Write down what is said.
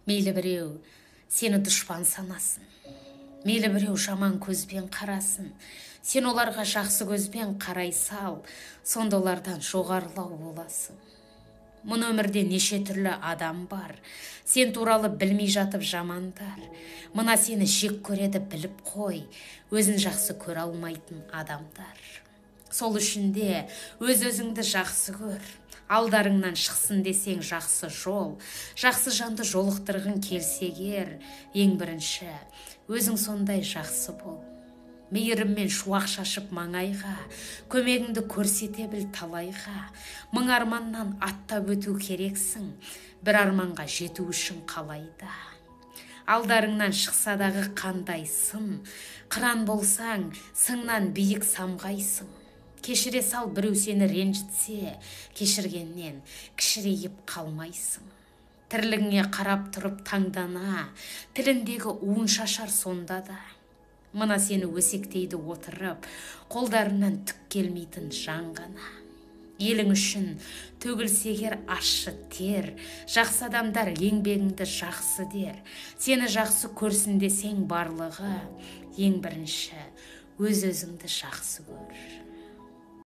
Мейлі біреу сені дұшпан санасын, мейлі біреу жаман көзбен қарасын, сен оларға жақсы көзбен қарай сал, сонда олардан жоғарылау боласың. Мұн өмірде неше түрлі адам бар, сен туралы білмей жатып жамандар. Мына сені жек көреді біліп қой, өзін жақсы көре алмайтын адамдар. Сол үшін де өз-өзіңді жақсы көр. Алдарыңнан шықсын десең жақсы жол, жақсы жанды жолықтырғың келсегер, ең бірінші өзің сондай жақсы бол. Мейіріммен шуақ шашып маңайға, көмегіңді көрсете біл талайға. Мың арманнан аттап өту керексің, бір арманға жету үшін қалайда. Алдарыңнан шықса дағы қандай сын, қыран болсаң, сыңнан биік самғайсың. Кешіре сал біреу сені ренжітсе, кешіргеннен кішірейіп қалмайсың. Тірлігіңе қарап тұрып таңдана, тіліндегі уын шашар сонда да. Мына сені өсектейді отырып, қолдарынан түк келмейтін жан ғана. Елің үшін төгілсегер ащы тер, жақсы адамдар еңбегіңді жақсы дер. Сені жақсы көрсін десең барлығы, ең бірінші өз-өзіңді жақсы көр.